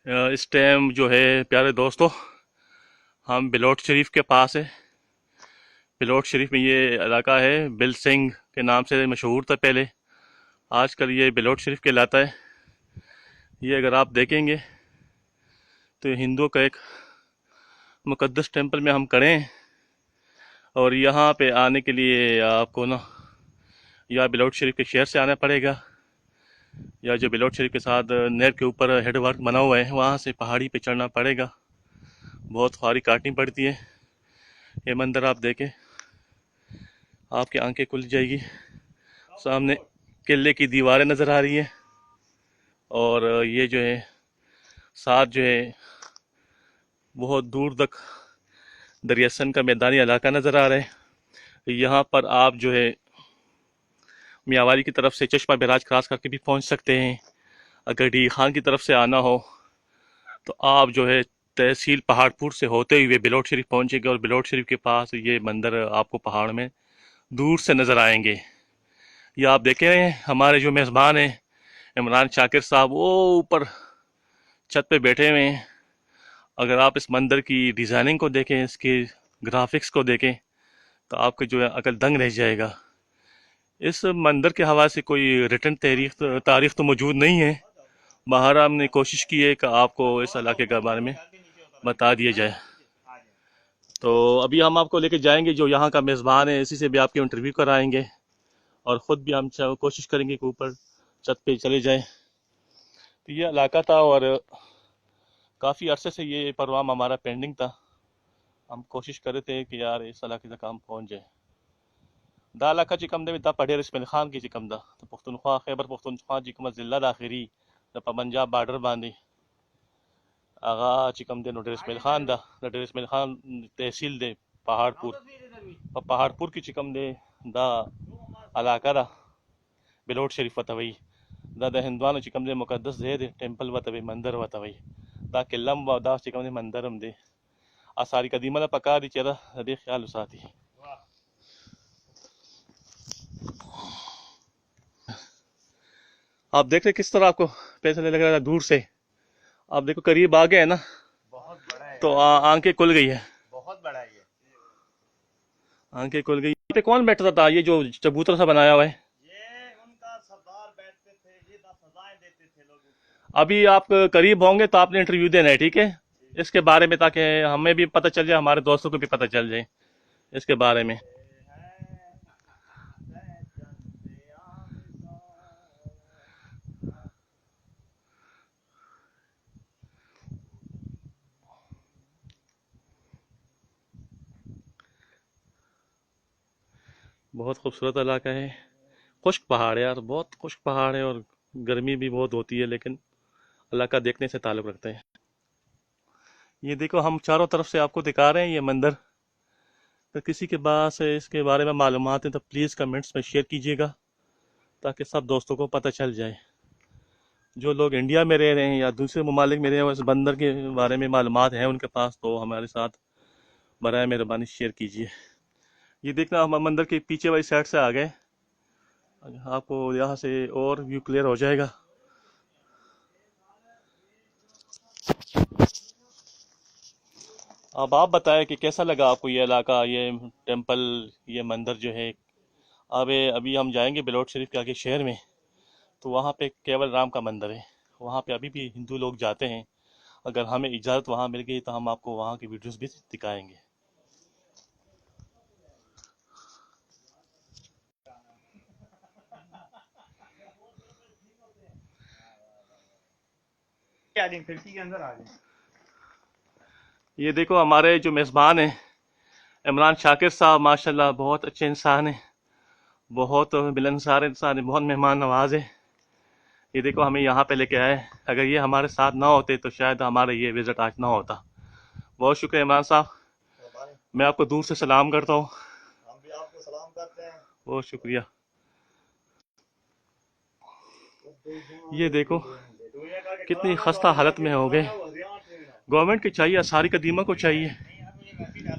इस टाइम जो है प्यारे दोस्तों, हम बिलोट शरीफ के पास है। बिलोट शरीफ में ये इलाका है, बिल सिंह के नाम से मशहूर था पहले। आजकल ये बिलोट शरीफ कहलाता है। ये अगर आप देखेंगे तो हिंदुओं का एक मुकद्दस टेंपल में हम खड़े हैं। और यहाँ पे आने के लिए आपको ना या बिलोट शरीफ के शहर से आना पड़ेगा, या जो बिलोट शरीफ के साथ नहर के ऊपर हेडवर्क बना हुआ है वहाँ से पहाड़ी पे चढ़ना पड़ेगा। बहुत ख्वारी काटनी पड़ती है। ये मंदिर आप देखें, आपकी आंखें खुल जाएगी। सामने किले की दीवारें नज़र आ रही हैं, और ये जो है साथ जो है बहुत दूर तक दरियासन का मैदानी इलाका नज़र आ रहा है। यहाँ पर आप जो है मियावाली की तरफ से चश्मा बराज क्रॉस करके भी पहुँच सकते हैं। अगर डी खान की तरफ से आना हो तो आप जो है तहसील पहाड़पुर से होते हुए बिलोट शरीफ पहुँचेंगे, और बिलोट शरीफ के पास ये मंदिर आपको पहाड़ में दूर से नज़र आएंगे। ये आप देख रहे हैं हमारे जो मेज़बान हैं इमरान शाकिर साहब, वो ऊपर छत पे बैठे हुए हैं। अगर आप इस मंदिर की डिज़ाइनिंग को देखें, इसके ग्राफिक्स को देखें, तो आपके जो है अकल दंग रह जाएगा। इस मंदिर के हवाले से कोई रिटन तारीख तो मौजूद नहीं है। बाहर हमने कोशिश की है कि आपको इस इलाके के बारे में बता दिया जाए। तो अभी हम आपको लेके जाएंगे, जो यहाँ का मेज़बान है इसी से भी आपके इंटरव्यू कराएंगे, और ख़ुद भी हम कोशिश करेंगे कि ऊपर छत पे चले जाएं। तो ये इलाका था, और काफ़ी अरसे से ये प्रोग्राम हमारा पेंडिंग था। हम कोशिश कर रहे थे कि यार इस इलाके तक हम पहुँच जाए। दा इलाका चिकम दे दा पढ़े इसमाइल खान की चिकम दा तो पुख्तनख्वा खैबर पुख्तनख्वा चिकम ज़िला दाखिरी द पंजाब बॉर्डर बांधी आगा चिकम दे नोडर इसमाइल खान दा नोडर इसमाइल खान तहसील दे पहाड़पुर, और पहाड़पुर की चिकम दे दा इलाका दा बिलोट शरीफ वतवई दा द हिंदुआन चिकम दे मुकद्दस दे टेंपल वतवई मंदिर वतवई दा किल्लम व दा चिकम दे मंदिरम दे आसारी कदीमा पका दी चेरा दे ख्याल उसाती। आप देख रहे किस तरह आपको पैसा लग रहा है दूर से। आप देखो करीब आ गए है ना, बहुत बड़ा है तो यार, आंखें खुल गई है। बहुत बड़ा है ये। आंखें खुल गई। यहाँ पे कौन बैठता था, ये जो चबूतरा सा बनाया हुआ है? ये उनका सरदार बैठते थे, ये ना सजाएं देते थे लोगों को। अभी आप करीब होंगे तो आपने इंटरव्यू देना है, ठीक है, इसके बारे में, ताकि हमें भी पता चल जाए, हमारे दोस्तों को भी पता चल जाए इसके बारे में। बहुत खूबसूरत इलाका है। खुश्क पहाड़ है यार, बहुत खुश्क पहाड़ है, और गर्मी भी बहुत होती है, लेकिन इलाका देखने से ताल्लुक़ रखते हैं। ये देखो हम चारों तरफ से आपको दिखा रहे हैं ये मंदिर। तो किसी के पास इसके बारे में मालूमात है तो प्लीज़ कमेंट्स में शेयर कीजिएगा, ताकि सब दोस्तों को पता चल जाए। जो लोग इंडिया में रह रहे हैं या दूसरे ममालिक में रह रहे हैं, इस बंदर के बारे में मालूमात हैं उनके पास, तो हमारे साथ बराए मेहरबानी शेयर कीजिए। ये देखना हम मंदिर के पीछे वाली साइड से आ गए, आपको यहाँ से और व्यू क्लियर हो जाएगा। अब आप बताएं कि कैसा लगा आपको ये इलाका, ये टेंपल, ये मंदिर जो है। अब अभी हम जाएंगे बिलोट शरीफ के आगे शहर में, तो वहाँ पे केवल राम का मंदिर है। वहाँ पे अभी भी हिंदू लोग जाते हैं। अगर हमें इजाज़त वहाँ मिल गई तो हम आपको वहाँ की वीडियोस भी दिखाएंगे। आ जाए खिड़की के अंदर आ जाए। ये देखो हमारे जो मेज़बान हैं इमरान शाकिर साहब, माशाल्लाह बहुत अच्छे इंसान हैं, बहुत मिलनसार इंसान है, बहुत मेहमान नवाज है। ये देखो हमें यहाँ पे लेके आए। अगर ये हमारे साथ ना होते तो शायद हमारा ये विज़िट आज ना होता। बहुत शुक्रिया इमरान साहब, मैं आपको दूर से सलाम करता हूँ। हम भी आपको सलाम करते हैं। बहुत शुक्रिया। ये देखो कितनी खस्ता हालत में हो गए। गवर्नमेंट को चाहिए, आसारी कदीमा को चाहिए,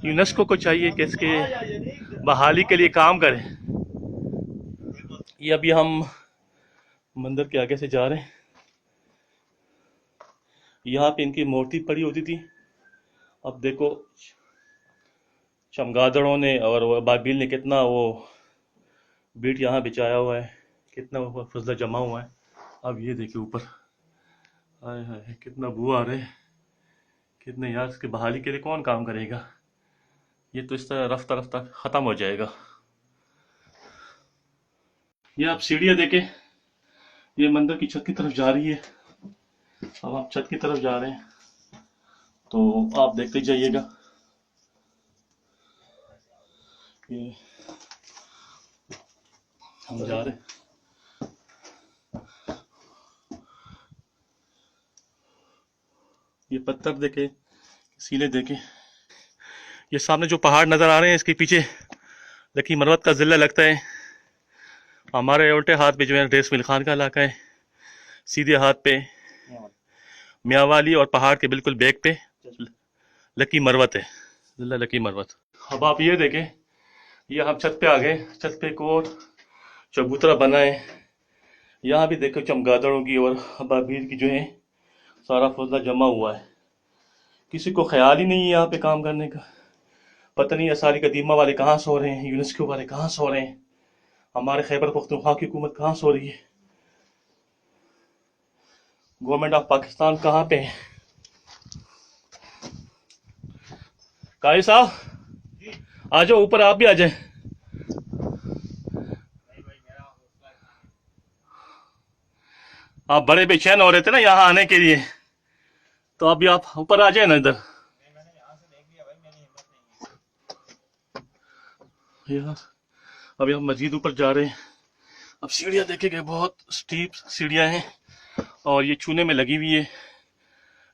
यूनेस्को को चाहिए कि इसके बहाली के लिए काम करें। ये अभी हम मंदिर के आगे से जा रहे हैं। यहाँ पे इनकी मूर्ति पड़ी होती थी। अब देखो चमगादड़ों ने और वो बाबील ने कितना वो बीट यहाँ बिछाया हुआ है, कितना ऊपर फजला जमा हुआ है। अब ये देखिए ऊपर, हाय हाय कितना बू आ रहा है, कितने यार इसकी बहाली के लिए कौन काम करेगा। ये तो इस तरह रफ्ता रफ्ता ख़त्म हो जाएगा। ये आप सीढ़ियाँ देखें, ये मंदिर की छत की तरफ जा रही है। अब आप छत की तरफ जा रहे हैं तो आप देखते जाइएगा। ये हम जा रहे हैं, ये पत्थर देखे, सीले देखे। ये सामने जो पहाड़ नज़र आ रहे हैं इसके पीछे लकी मरवत का ज़िला लगता है। हमारे उल्टे हाथ पे जो है रेस मिल खान का इलाका है, सीधे हाथ पे मियावाली और पहाड़ के बिल्कुल बैक पे लकी मरवत है, ज़िला लकी मरवत। अब आप ये देखें, ये हम छत पे आ गए। छत पे एक और चबूतरा बना है। यहाँ भी देखो चमगादड़ों की और अबाबीर की जो है सारा फौजला जमा हुआ है। किसी को ख्याल ही नहीं है यहाँ पे काम करने का। पता नहीं असारी कदीमा वाले कहाँ सो रहे हैं, यूनेस्को वाले कहाँ सो रहे हैं, हमारे खैबर पख्तूनख्वा की हुकूमत कहाँ सो रही है, गवर्नमेंट ऑफ पाकिस्तान कहाँ पे है। कारी साहब आ जाओ ऊपर, आप भी आ जाए। आप बड़े बेचैन हो रहे थे ना यहाँ आने के लिए, तो अभी आप ऊपर आ जाए ना इधर। यार अभी हम मस्जिद ऊपर जा रहे हैं। अब सीढ़ियाँ देखेंगे, बहुत स्टीप सीढ़ियाँ हैं और ये चूने में लगी हुई है।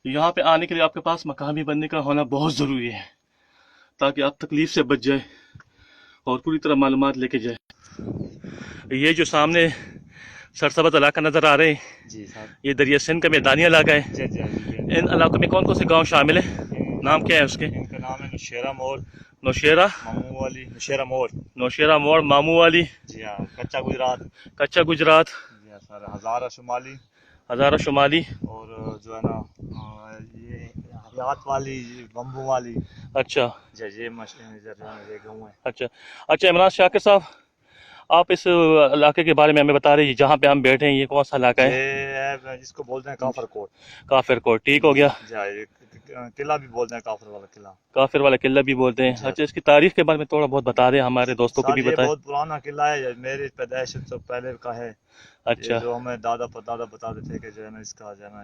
यहाँ पे आने के लिए आपके पास मकामी बनने का होना बहुत ज़रूरी है ताकि आप तकलीफ से बच जाए और पूरी तरह मालूमात लेके जाए। ये जो सामने सरसब्ज़ इलाका नज़र आ रहे हैं जी साहब, ये दरिया सिंध का मैदानी इलाका है। जी जी जी। इन इलाकों में कौन कौन से गांव शामिल है, नाम क्या है उसके? इनका नाम है नौशेरा मोड़, नौशेरा, मामू वाली, नौशेरा मोड़। नौशेरा मोड़, मामू वाली, जी हाँ, कच्चा गुजरात। कच्चा गुजरात, जी हाँ सर, हज़ारा शुमाली हज़ारा शुमाली, और जो है ना ये हयात वाली, बम्बू वाली। अच्छा जी ये ये गाँव है। अच्छा अच्छा। इमरान शाकिर साहब, आप इस इलाके के बारे में हमें बता रहे हैं, जहाँ पे हम बैठे हैं ये कौन सा इलाका है? ये जिसको बोलते हैं काफर कोट। काफिर कोट, ठीक हो गया। जी हाँ, ये किला भी बोलते हैं, काफर वाला किला। काफिर वाला किला भी बोलते हैं। अच्छा, इसकी तारीख के बारे में थोड़ा बहुत बता दें, हमारे दोस्तों को सर भी ये बताएं। बहुत पुराना किला है, मेरी पैदाइश से पहले का है। अच्छा ये जो हमें दादा परदादा बताते थे कि जो है ना इसका जो है ना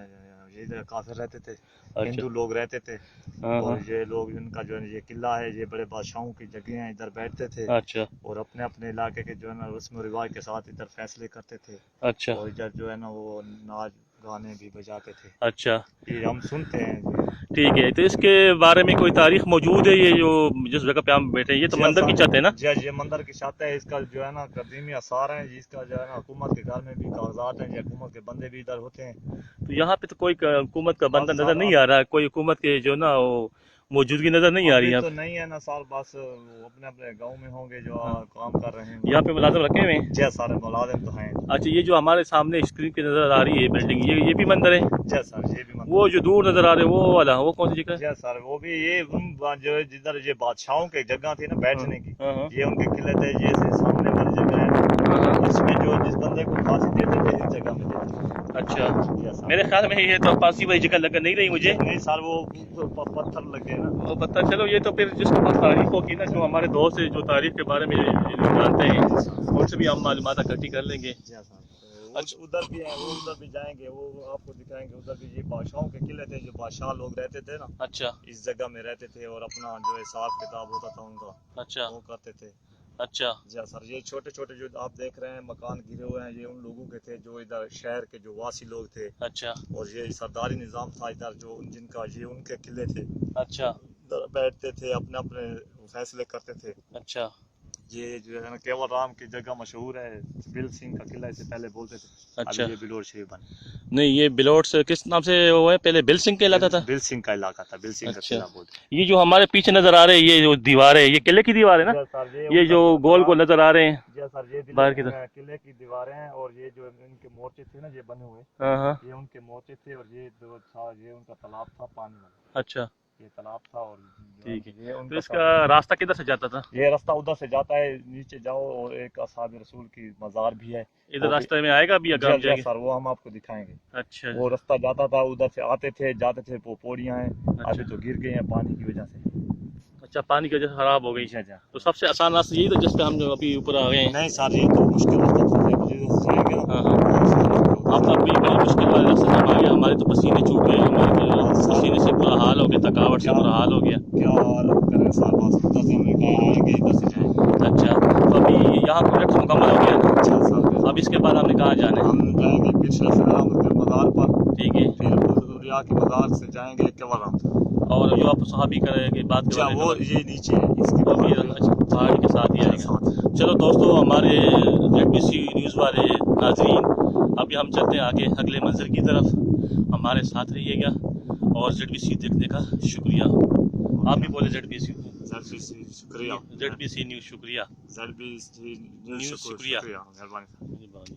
ये इधर काफिर रहते थे, हिंदू लोग रहते थे। हाँ और हाँ, ये लोग, इनका जो है ये किला है, ये बड़े बादशाहों की जगह हैं, इधर बैठते थे अच्छा और अपने अपने इलाके के जो है ना रस्म रिवाज के साथ इधर फैसले करते थे। अच्छा और इधर जो है ना वो नाच गाने भी बजाते थे, अच्छा, ये हम सुनते हैं। ठीक है। तो इसके बारे में कोई तारीख मौजूद है? ये जो जिस जगह पे हम बैठे हैं ये तो जी मंदिर की आसान छत है ना? जी ये मंदिर की छत है, इसका जो है ना कदीमी आसार है, जिसका जो है ना हुकूमत के घर में भी कागजात हैं, ये हुकूमत के बंदे भी इधर होते हैं। तो यहाँ पे तो कोई हुकूमत का बंदा बस नजर सर नहीं आ रहा है, कोई हुकूमत के जो ना वो मौजूदगी नजर नहीं आ रही अभी है तो यहाँ नहीं है ना सर, बस वो अपने अपने गांव में होंगे जो हाँ। काम कर रहे हैं। यहाँ पे मुलाजिम रखे हुए हैं। जय सारे मुलाजिम तो हैं। अच्छा, ये जो हमारे सामने स्क्रीन पे नजर आ रही है बिल्डिंग, ये भी मंदिर है? जय सर, ये भी वो जो दूर नजर आ रहे हैं वो वाला, वो कौन सी जगह है? जय सर, वो भी ये जो जिधर ये बादशाहों की जगह थी ना बैठने की, हाँ हाँ ये उनके किले थे, ये सामने वाली जगह है, हाँ। उसमें जो जिस बंदे को फांसी देते थे इस जगह में देते थे। अच्छा, जय सर। मेरे ख्याल में ये तो फांसी वाली जगह लग नहीं रही मुझे। नहीं सर, वो पत्थर लगे ना। वो पता चलो, ये तो फिर जिसको पास तारीख होगी ना, जो हमारे दोस्त है जो तारीख के बारे में जानते हैं, उनसे भी हम मालूमात इकट्ठी कर लेंगे। जी हाँ सर, तो उधर भी है, वो उधर भी जाएंगे, वो आपको दिखाएंगे। उधर भी ये बादशाहों के किले थे, जो बादशाह लोग रहते थे ना, अच्छा इस जगह में रहते थे और अपना जो हिसाब किताब होता था उनका, अच्छा वो करते थे। अच्छा जी हाँ सर, ये छोटे छोटे जो आप देख रहे हैं मकान गिरे हुए हैं, ये उन लोगों के थे जो इधर शहर के जो वासी लोग थे। अच्छा और ये सरदारी निज़ाम था इधर, जो जिनका ये उनके किले थे, अच्छा इधर बैठते थे, अपने अपने फैसले करते थे। अच्छा ये जो है ना केवल राम की जगह मशहूर है, बिल सिंह का किला इसे पहले बोलते थे। अच्छा। अभी ये बिलोर शरीफ बना। नहीं, ये बिलोट से किस नाम से वो है, पहले बिल सिंह कहलाता था। बिल सिंह का इलाका था, बिल सिंह का अच्छा। किला बोलते हैं। ये जो हमारे पीछे नजर आ रहे हैं, ये जो दीवार है, ये किले की दीवार है ना। जी सर, ये उनका जो गोल गोल नजर आ रहे हैं जी सर, ये बाहर की तरफ। किले की दीवारें हैं, और ये जो इनके मोर्चे थे ना, ये बने हुए, हाँ हाँ। ये उनके मोर्चे थे, और ये जो था ये उनका तालाब था पानी वाला, अच्छा, ये तालाब था। और ठीक है। ये तो उनका इसका रास्ता किधर से जाता था? ये रास्ता उधर से जाता है, नीचे जाओ और एक असहाब रसूल की मज़ार भी है। इधर वो रास्ते में आएगा अभी अगर हम जी जाएंगे? सर, वो हम आपको दिखाएंगे। अच्छा वो रास्ता जाता था, उधर से आते थे जाते थे, वो पौड़ियाँ हैं, अच्छा। अभी तो गिर गई हैं पानी की वजह से। अच्छा, पानी की वजह से खराब हो गई। अच्छा अच्छा। तो सबसे आसान रास्ता यही था जिस पे हम जो अभी ऊपर आ गए हैं? नहीं सर, ये तो मुश्किल रास्ता था, जिधर से जाएंगे ना। हाँ हाँ। अब अभी बड़ी मुश्किल वाले रास्ते से हम आ गए, हमारे तो पसीने छूट गए, हमारे तो पसीने से बुरा हाल हो गया, थकावट से बुरा हाल हो गया। क्या करें सर, बस उधर से हमने कहा आएंगे, इधर से जाएंगे। अच्छा, तो अभी यहाँ प्रोजेक्ट मुकम्मल हो गया ना? अच्छा सर, अब इसके बाद हमने कहाँ जाना है? हम जाएंगे पिछले सलाम के मज़ार पर, ठीक है। फिर बुजुर्ग के मज़ार से जाएंगे केवल। और जो आप सहाबी करे की बात अच्छा, कर वो ये नीचे है, इसके वो भी बाद अच्छा पहाड़ी के साथ ही आएगा। चलो दोस्तों, हमारे ZBC न्यूज़ वाले नाजरीन, अभी हम चलते हैं आगे अगले मंजिल की तरफ, हमारे साथ रहिएगा और ZBC देखने का शुक्रिया। आप भी बोले ZBC शुक्रिया, ZBC न्यूज़ शुक्रिया। ZBC न्यूज़ शुक्रिया। मेहरबानी।